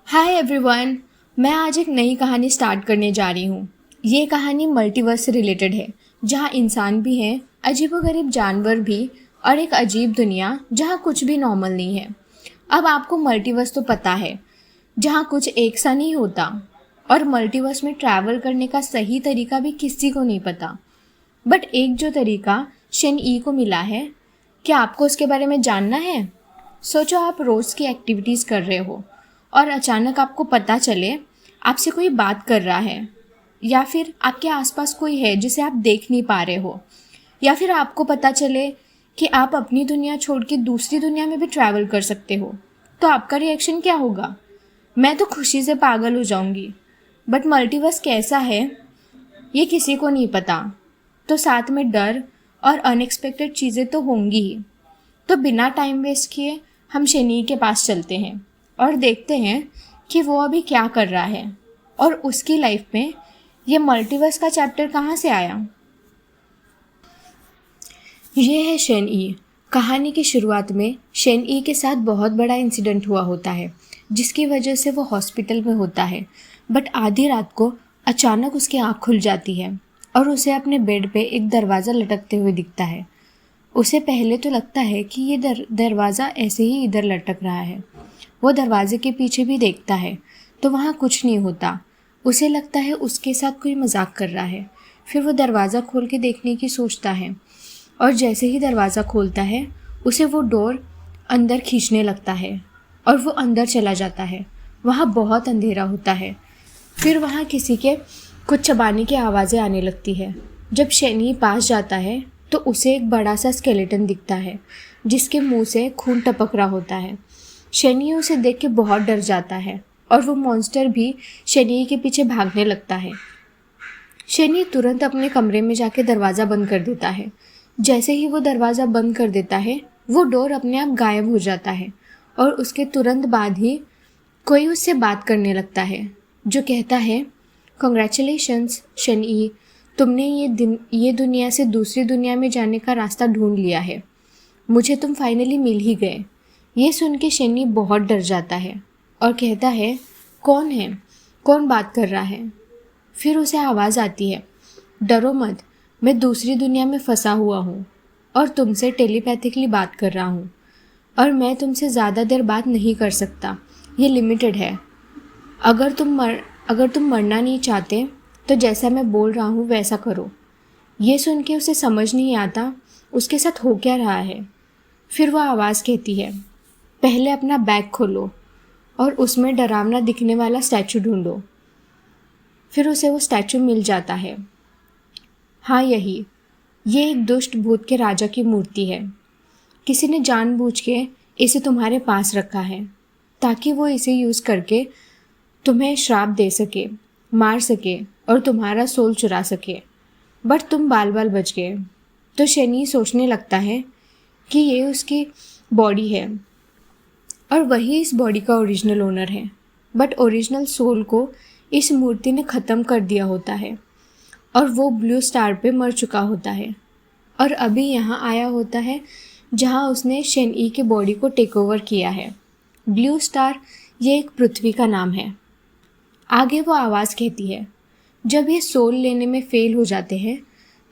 Hi everyone. मैं आज एक नई कहानी स्टार्ट करने जा रही हूँ। ये कहानी मल्टीवर्स से रिलेटेड है, जहाँ इंसान भी हैं, अजीबोगरीब जानवर भी, और एक अजीब दुनिया जहाँ कुछ भी नॉर्मल नहीं है। अब आपको मल्टीवर्स तो पता है, जहाँ कुछ एक सा नहीं होता, और मल्टीवर्स में ट्रैवल करने का सही तरीका भी किसी को नहीं पता। बट एक जो तरीका शेन ई को मिला है, क्या आपको उसके बारे में जानना है? सोचो आप रोज़ की एक्टिविटीज़ कर रहे हो और अचानक आपको पता चले आपसे कोई बात कर रहा है, या फिर आपके आसपास कोई है जिसे आप देख नहीं पा रहे हो, या फिर आपको पता चले कि आप अपनी दुनिया छोड़ के दूसरी दुनिया में भी ट्रैवल कर सकते हो। तो आपका रिएक्शन क्या होगा? मैं तो खुशी से पागल हो जाऊंगी। बट मल्टीवर्स कैसा है ये किसी को नहीं पता, तो साथ में डर और अनएक्सपेक्टेड चीज़ें तो होंगी ही। तो बिना टाइम वेस्ट किए हम शनि के पास चलते हैं और देखते हैं कि वो अभी क्या कर रहा है और उसकी लाइफ में ये मल्टीवर्स का चैप्टर कहाँ से आया। ये है शेन ई। कहानी की शुरुआत में शेन ई के साथ बहुत बड़ा इंसिडेंट हुआ होता है, जिसकी वजह से वो हॉस्पिटल में होता है। बट आधी रात को अचानक उसकी आँख खुल जाती है और उसे अपने बेड पे एक दरवाज़ा लटकते हुए दिखता है। उसे पहले तो लगता है कि ये दरवाज़ा ऐसे ही इधर लटक रहा है। वो दरवाजे के पीछे भी देखता है तो वहाँ कुछ नहीं होता। उसे लगता है उसके साथ कोई मजाक कर रहा है। फिर वो दरवाज़ा खोल के देखने की सोचता है, और जैसे ही दरवाज़ा खोलता है उसे वो डोर अंदर खींचने लगता है और वो अंदर चला जाता है। वहाँ बहुत अंधेरा होता है। फिर वहाँ किसी के कुछ चबाने की आवाज़ें आने लगती है। जब शनि पास जाता है तो उसे एक बड़ा सा स्केलेटन दिखता है, जिसके मुंह से खून टपक रहा होता है। शनि उसे देख के बहुत डर जाता है और वो मॉन्स्टर भी शनि के पीछे भागने लगता है। शनि तुरंत अपने कमरे में जाके दरवाज़ा बंद कर देता है। जैसे ही वो दरवाज़ा बंद कर देता है वो डोर अपने आप गायब हो जाता है, और उसके तुरंत बाद ही कोई उससे बात करने लगता है, जो कहता है, कॉन्ग्रेचुलेशंस शनि, तुमने ये दुनिया से दूसरी दुनिया में जाने का रास्ता ढूंढ लिया है। मुझे तुम फाइनली मिल ही गए। ये सुन के शनि बहुत डर जाता है और कहता है, कौन है? कौन बात कर रहा है? फिर उसे आवाज़ आती है, डरो मत, मैं दूसरी दुनिया में फंसा हुआ हूँ और तुमसे टेलीपैथिकली बात कर रहा हूँ, और मैं तुमसे ज़्यादा देर बात नहीं कर सकता। ये लिमिटेड है। अगर तुम मरना नहीं चाहते तो जैसा मैं बोल रहा हूँ वैसा करो। ये सुन के उसे समझ नहीं आता उसके साथ हो क्या रहा है। फिर वह आवाज़ कहती है, पहले अपना बैग खोलो और उसमें डरावना दिखने वाला स्टैचू ढूंढो। फिर उसे वो स्टैचू मिल जाता है। हाँ, ये एक दुष्ट भूत के राजा की मूर्ति है। किसी ने जानबूझ के इसे तुम्हारे पास रखा है ताकि वो इसे यूज़ करके तुम्हें श्राप दे सके, मार सके और तुम्हारा सोल चुरा सके। बट तुम बाल बाल बच गए। तो शनि सोचने लगता है कि ये उसकी बॉडी है और वही इस बॉडी का ओरिजिनल ओनर है। बट ओरिजिनल सोल को इस मूर्ति ने ख़त्म कर दिया होता है और वो ब्लू स्टार पे मर चुका होता है, और अभी यहाँ आया होता है जहाँ उसने शनि की बॉडी को टेक ओवर किया है। ब्लू स्टार ये एक पृथ्वी का नाम है। आगे वो आवाज़ कहती है, जब ये सोल लेने में फेल हो जाते हैं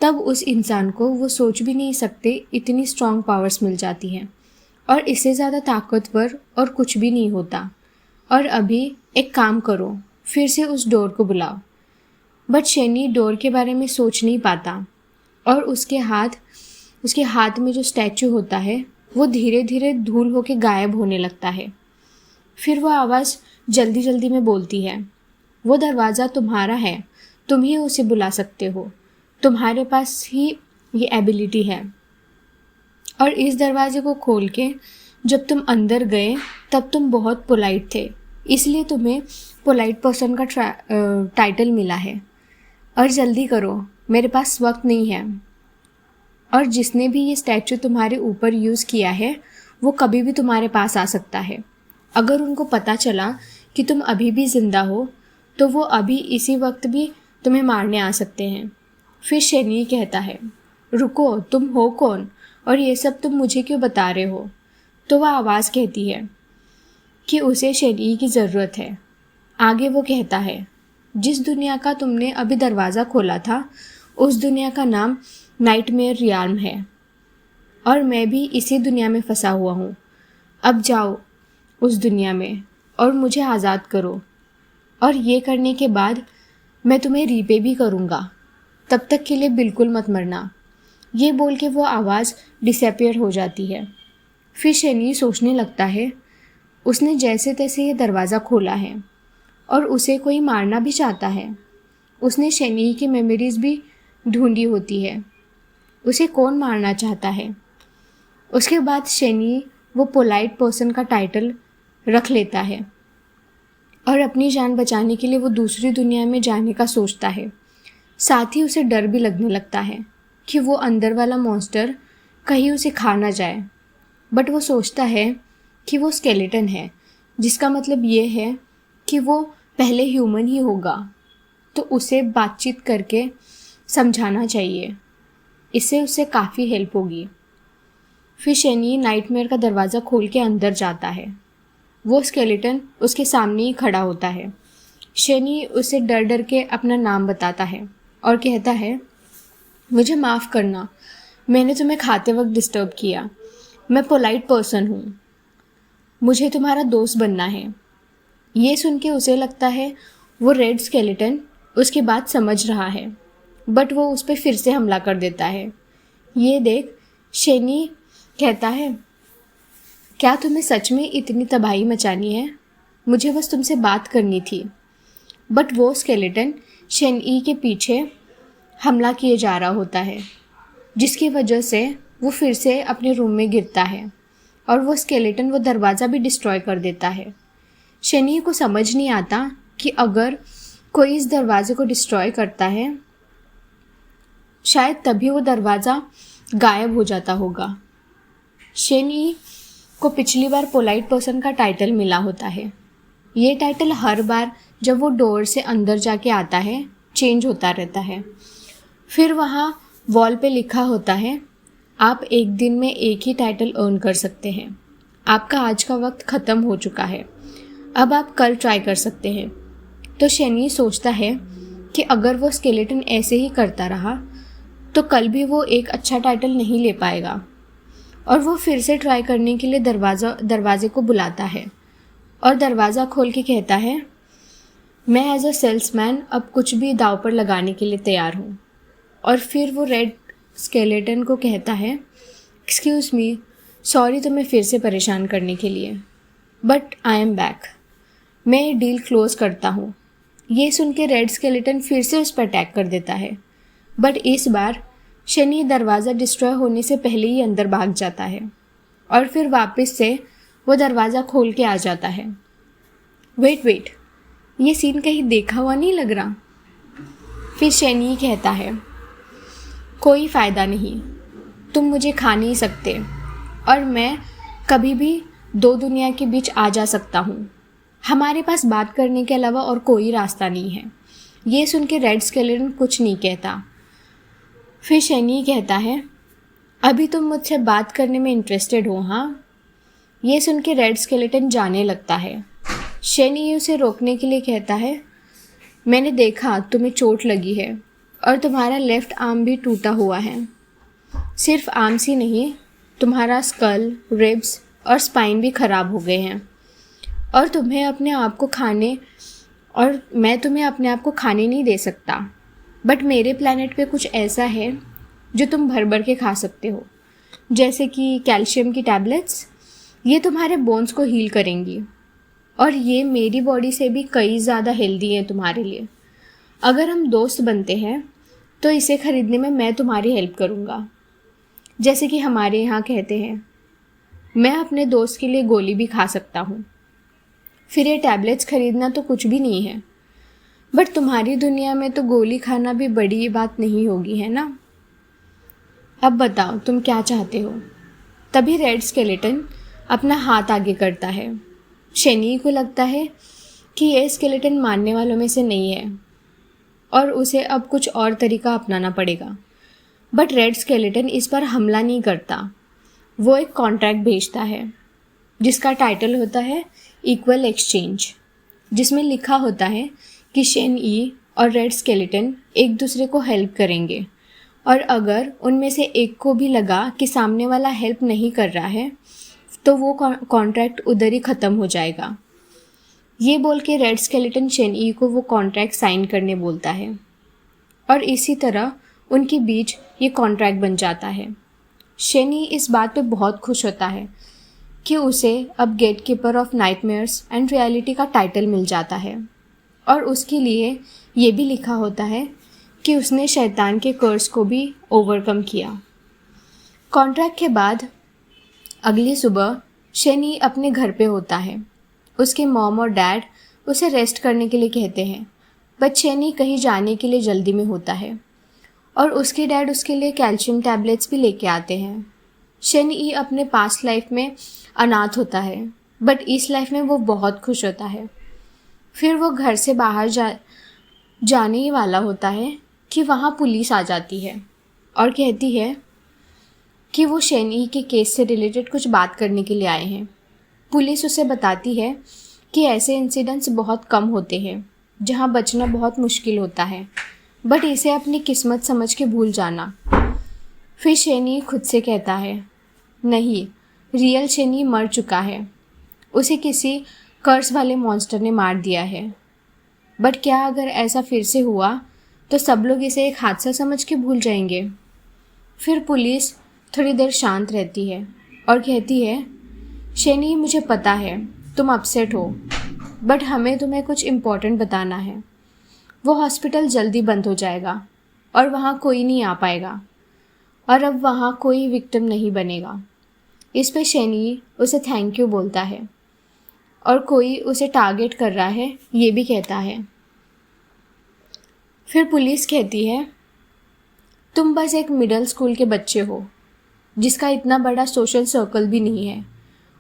तब उस इंसान को वो सोच भी नहीं सकते इतनी स्ट्रॉन्ग पावर्स मिल जाती हैं, और इससे ज़्यादा ताकतवर और कुछ भी नहीं होता। और अभी एक काम करो, फिर से उस डोर को बुलाओ। बट शनि डोर के बारे में सोच नहीं पाता, और उसके हाथ में जो स्टैचू होता है वो धीरे धीरे धूल होके गायब होने लगता है। फिर वो आवाज़ जल्दी जल्दी में बोलती है, वो दरवाज़ा तुम्हारा है, तुम ही उसे बुला सकते हो, तुम्हारे पास ही ये एबिलिटी है। और इस दरवाजे को खोल के जब तुम अंदर गए तब तुम बहुत पोलाइट थे, इसलिए तुम्हें पोलाइट पर्सन का टाइटल मिला है। और जल्दी करो, मेरे पास वक्त नहीं है। और जिसने भी ये स्टैचू तुम्हारे ऊपर यूज़ किया है वो कभी भी तुम्हारे पास आ सकता है। अगर उनको पता चला कि तुम अभी भी ज़िंदा हो तो वो अभी इसी वक्त भी तुम्हें मारने आ सकते हैं। फिर शनि कहता है, रुको, तुम हो कौन और ये सब तुम मुझे क्यों बता रहे हो? तो वह आवाज़ कहती है कि उसे शनि की ज़रूरत है आगे वो कहता है, जिस दुनिया का तुमने अभी दरवाज़ा खोला था उस दुनिया का नाम नाइटमेयर रियाल्म है और मैं भी इसी दुनिया में फंसा हुआ हूँ। अब जाओ उस दुनिया में और मुझे आज़ाद करो, और ये करने के बाद मैं तुम्हें रीपे भी करूँगा। तब तक के लिए बिल्कुल मत मरना। ये बोल के वो आवाज़ डिसअपीयर हो जाती है। फिर शेनी सोचने लगता है, उसने जैसे तैसे ये दरवाज़ा खोला है और उसे कोई मारना भी चाहता है। उसने शेनी की मेमोरीज़ भी ढूंढी होती है। उसे कौन मारना चाहता है? उसके बाद शेनी वो पोलाइट पर्सन का टाइटल रख लेता है और अपनी जान बचाने के लिए वो दूसरी दुनिया में जाने का सोचता है। साथ ही उसे डर भी लगने लगता है कि वो अंदर वाला मॉन्स्टर कहीं उसे खा ना जाए। बट वो सोचता है कि वो स्केलेटन है, जिसका मतलब ये है कि वो पहले ह्यूमन ही होगा, तो उसे बातचीत करके समझाना चाहिए। इससे उसे काफ़ी हेल्प होगी। फिर शेनी नाइटमेयर का दरवाज़ा खोल के अंदर जाता है। वो स्केलेटन उसके सामने ही खड़ा होता है। शेनी उसे डर डर के अपना नाम बताता है और कहता है, मुझे माफ़ करना, मैंने तुम्हें खाते वक्त डिस्टर्ब किया। मैं पोलाइट पर्सन हूँ, मुझे तुम्हारा दोस्त बनना है। ये सुन के उसे लगता है वो रेड स्केलेटन उसकी बात समझ रहा है, बट वो उस पर फिर से हमला कर देता है। ये देख शेनी कहता है, क्या तुम्हें सच में इतनी तबाही मचानी है? मुझे बस तुमसे बात करनी थी। बट वो स्केलेटन शेनी के पीछे हमला किए जा रहा होता है, जिसकी वजह से वो फिर से अपने रूम में गिरता है और वो स्केलेटन वो दरवाज़ा भी डिस्ट्रॉय कर देता है। शेनी को समझ नहीं आता कि अगर कोई इस दरवाजे को डिस्ट्रॉय करता है, शायद तभी वो दरवाज़ा गायब हो जाता होगा। शेनी को पिछली बार पोलाइट पर्सन का टाइटल मिला होता है। ये टाइटल हर बार जब वो डोर से अंदर जाके आता है चेंज होता रहता है। फिर वहाँ वॉल पे लिखा होता है, आप एक दिन में एक ही टाइटल अर्न कर सकते हैं। आपका आज का वक्त ख़त्म हो चुका है, अब आप कल ट्राई कर सकते हैं। तो शेनी सोचता है कि अगर वो स्केलेटन ऐसे ही करता रहा तो कल भी वो एक अच्छा टाइटल नहीं ले पाएगा, और वो फिर से ट्राई करने के लिए दरवाजे को बुलाता है और दरवाज़ा खोल के कहता है, मैं एज अ सेल्समैन अब कुछ भी दाव पर लगाने के लिए तैयार हूँ। और फिर वो रेड स्केलेटन को कहता है, एक्सक्यूज़ मी, सॉरी तुम्हें फिर से परेशान करने के लिए, बट आई एम बैक। मैं डील क्लोज़ करता हूँ। ये सुन के रेड स्केलेटन फिर से उस पर अटैक कर देता है, बट इस बार शेनी दरवाज़ा डिस्ट्रॉय होने से पहले ही अंदर भाग जाता है और फिर वापस से वो दरवाज़ा खोल के आ जाता है। वेट, ये सीन कहीं देखा हुआ नहीं लग रहा? फिर शेनी कहता है, कोई फ़ायदा नहीं, तुम मुझे खा नहीं सकते और मैं कभी भी दो दुनिया के बीच आ जा सकता हूँ। हमारे पास बात करने के अलावा और कोई रास्ता नहीं है। ये सुन के रेड स्केलेटन कुछ नहीं कहता। फिर शेनी कहता है, अभी तुम मुझसे बात करने में इंटरेस्टेड हो, हाँ? ये सुन के रेड स्केलेटन जाने लगता है। शेनी उसे रोकने के लिए कहता है, मैंने देखा तुम्हें चोट लगी है और तुम्हारा लेफ़्ट आर्म भी टूटा हुआ है। सिर्फ आर्म्स ही नहीं, तुम्हारा स्कल, रिब्स और स्पाइन भी ख़राब हो गए हैं, और तुम्हें अपने आप को खाने और मैं तुम्हें अपने आप को खाने नहीं दे सकता। बट मेरे प्लैनेट पे कुछ ऐसा है जो तुम भर भर के खा सकते हो, जैसे कि कैल्शियम की टैबलेट्स। ये तुम्हारे बोन्स को हील करेंगी और ये मेरी बॉडी से भी कई ज़्यादा हेल्दी है तुम्हारे लिए। अगर हम दोस्त बनते हैं तो इसे ख़रीदने में मैं तुम्हारी हेल्प करूँगा। जैसे कि हमारे यहाँ कहते हैं, मैं अपने दोस्त के लिए गोली भी खा सकता हूँ। फिर ये टैबलेट्स ख़रीदना तो कुछ भी नहीं है, बट तुम्हारी दुनिया में तो गोली खाना भी बड़ी बात नहीं होगी, है ना? अब बताओ तुम क्या चाहते हो? तभी रेड स्केलेटन अपना हाथ आगे करता है। शेनी को लगता है कि ये स्केलेटन मारने वालों में से नहीं है और उसे अब कुछ और तरीका अपनाना पड़ेगा। बट रेड स्केलेटन इस पर हमला नहीं करता। वो एक कॉन्ट्रैक्ट भेजता है जिसका टाइटल होता है इक्वल एक्सचेंज। जिसमें लिखा होता है कि शेन ई और रेड स्केलेटन एक दूसरे को हेल्प करेंगे, और अगर उनमें से एक को भी लगा कि सामने वाला हेल्प नहीं कर रहा है तो वो कॉन्ट्रैक्ट उधर ही ख़त्म हो जाएगा। ये बोल के रेड स्केलेटन शेन ई को वो कॉन्ट्रैक्ट साइन करने बोलता है, और इसी तरह उनके बीच ये कॉन्ट्रैक्ट बन जाता है। शेन ई इस बात पे बहुत खुश होता है कि उसे अब gatekeeper of nightmares and reality का टाइटल मिल जाता है, और उसके लिए ये भी लिखा होता है कि उसने शैतान के कर्स को भी ओवरकम किया। कॉन्ट्रैक्ट के बाद अगली सुबह शेन ई अपने घर पे होता है। उसके मॉम और डैड उसे रेस्ट करने के लिए कहते हैं, बट शेन ई कहीं जाने के लिए जल्दी में होता है, और उसके डैड उसके लिए कैल्शियम टैबलेट्स भी लेके आते हैं। शेन ई अपने पास्ट लाइफ में अनाथ होता है, बट इस लाइफ में वो बहुत खुश होता है। फिर वो घर से बाहर जाने ही वाला होता है कि वहाँ पुलिस आ जाती है और कहती है कि वो शेन ई के केस से रिलेटेड कुछ बात करने के लिए आए हैं। पुलिस उसे बताती है कि ऐसे इंसिडेंट्स बहुत कम होते हैं जहाँ बचना बहुत मुश्किल होता है, बट इसे अपनी किस्मत समझ के भूल जाना। फिर शेन ई खुद से कहता है, नहीं, रियल शेन ई मर चुका है, उसे किसी कर्स वाले मॉन्स्टर ने मार दिया है। बट क्या अगर ऐसा फिर से हुआ तो सब लोग इसे एक हादसा समझ के भूल जाएंगे। फिर पुलिस थोड़ी देर शांत रहती है और कहती है, शेन ई मुझे पता है तुम अपसेट हो, बट हमें तुम्हें कुछ इम्पोर्टेंट बताना है। वो हॉस्पिटल जल्दी बंद हो जाएगा और वहाँ कोई नहीं आ पाएगा, और अब वहाँ कोई विक्टिम नहीं बनेगा। इस पे शेन ई उसे थैंक यू बोलता है, और कोई उसे टारगेट कर रहा है ये भी कहता है। फिर पुलिस कहती है, तुम बस एक मिडिल स्कूल के बच्चे हो जिसका इतना बड़ा सोशल सर्कल भी नहीं है,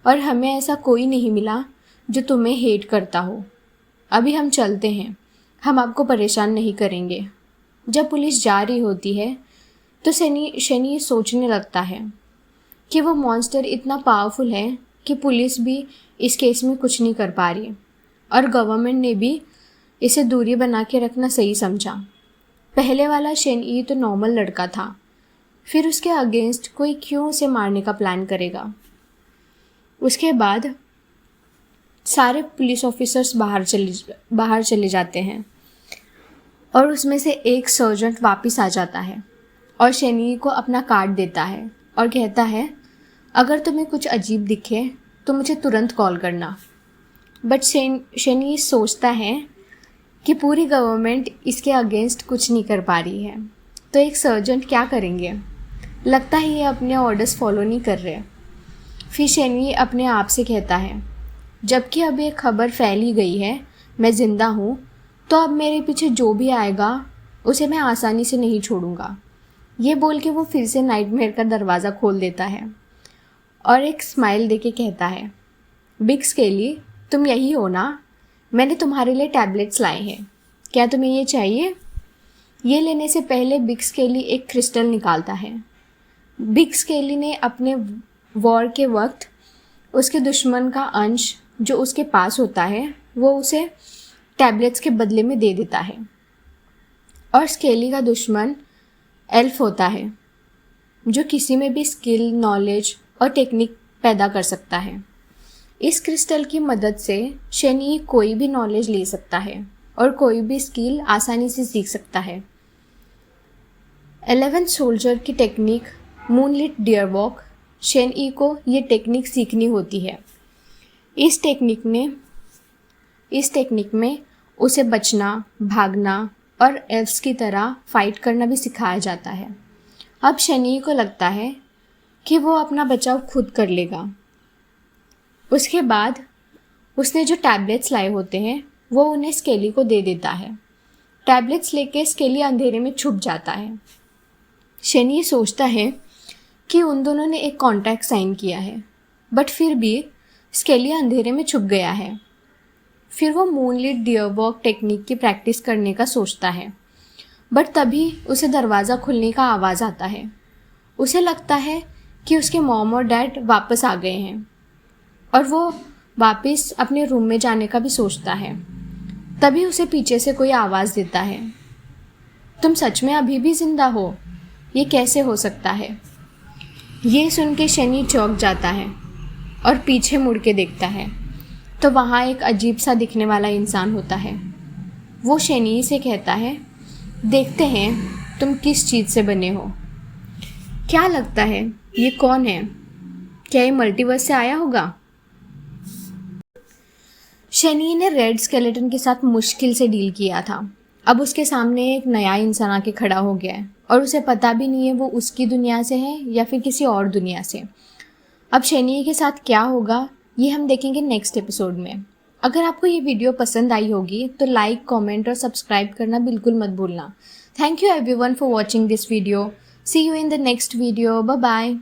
और हमें ऐसा कोई नहीं मिला जो तुम्हें हेट करता हो। अभी हम चलते हैं, हम आपको परेशान नहीं करेंगे। जब पुलिस जा रही होती है तो शेन ई सोचने लगता है कि वो मॉन्स्टर इतना पावरफुल है कि पुलिस भी इस केस में कुछ नहीं कर पा रही, और गवर्नमेंट ने भी इसे दूरी बना के रखना सही समझा। पहले वाला शेन ई तो नॉर्मल लड़का था, फिर उसके अगेंस्ट कोई क्यों उसे मारने का प्लान करेगा। उसके बाद सारे पुलिस ऑफिसर्स बाहर चले जाते हैं, और उसमें से एक सर्जेंट वापस आ जाता है और शेन ई को अपना कार्ड देता है और कहता है, अगर तुम्हें कुछ अजीब दिखे तो मुझे तुरंत कॉल करना। बट शेन ई सोचता है कि पूरी गवर्नमेंट इसके अगेंस्ट कुछ नहीं कर पा रही है, तो एक सर्जेंट क्या करेंगे। लगता है ये अपने ऑर्डर्स फॉलो नहीं कर रहे। फिर शेन ई अपने आप से कहता है, जबकि अब ये खबर फैली गई है मैं ज़िंदा हूँ, तो अब मेरे पीछे जो भी आएगा उसे मैं आसानी से नहीं छोड़ूंगा। ये बोल के वो फिर से नाइटमेयर का दरवाज़ा खोल देता है और एक स्माइल देके कहता है, बिग स्केली, तुम यही हो ना? मैंने तुम्हारे लिए टैबलेट्स लाए हैं, क्या तुम्हें ये चाहिए? ये लेने से पहले बिग स्केली एक क्रिस्टल निकालता है। बिग स्केली ने अपने वॉर के वक्त उसके दुश्मन का अंश जो उसके पास होता है वो उसे टैबलेट्स के बदले में दे देता है, और स्केली का दुश्मन एल्फ होता है जो किसी में भी स्किल, नॉलेज और टेक्निक पैदा कर सकता है। इस क्रिस्टल की मदद से शेन ई कोई भी नॉलेज ले सकता है और कोई भी स्किल आसानी से सीख सकता है। 11th सोल्जर की टेक्निक मूनलिट डियर वॉक, शेन ई को ये टेक्निक सीखनी होती है। इस टेक्निक में उसे बचना, भागना और एल्फ्स की तरह फाइट करना भी सिखाया जाता है। अब शेन ई को लगता है कि वो अपना बचाव खुद कर लेगा। उसके बाद उसने जो टैबलेट्स लाए होते हैं वो उन्हें स्केली को दे देता है। टैबलेट्स लेके स्केली अंधेरे में छुप जाता है। शेन ई सोचता है कि उन दोनों ने एक कॉन्ट्रैक्ट साइन किया है, बट फिर भी स्केली अंधेरे में छुप गया है। फिर वो मूनलिट डियर वॉक टेक्निक की प्रैक्टिस करने का सोचता है, बट तभी उसे दरवाज़ा खुलने का आवाज़ आता है। उसे लगता है कि उसके मॉम और डैड वापस आ गए हैं, और वो वापस अपने रूम में जाने का भी सोचता है, तभी उसे पीछे से कोई आवाज़ देता है, तुम सच में अभी भी जिंदा हो? ये कैसे हो सकता है? ये सुन के शनी चौंक जाता है और पीछे मुड़ के देखता है तो वहाँ एक अजीब सा दिखने वाला इंसान होता है। वो शनी से कहता है, देखते हैं तुम किस चीज़ से बने हो। क्या लगता है ये कौन है? क्या ये मल्टीवर्स से आया होगा? शनी ने रेड स्केलेटन के साथ मुश्किल से डील किया था। अब उसके सामने एक नया इंसान आके खड़ा हो गया है और उसे पता भी नहीं है वो उसकी दुनिया से है या फिर किसी और दुनिया से। अब शनी के साथ क्या होगा ये हम देखेंगे नेक्स्ट एपिसोड में। अगर आपको ये वीडियो पसंद आई होगी तो लाइक, कमेंट और सब्सक्राइब करना बिल्कुल मत भूलना। Thank you everyone for watching this video. See you in the next video. Bye bye.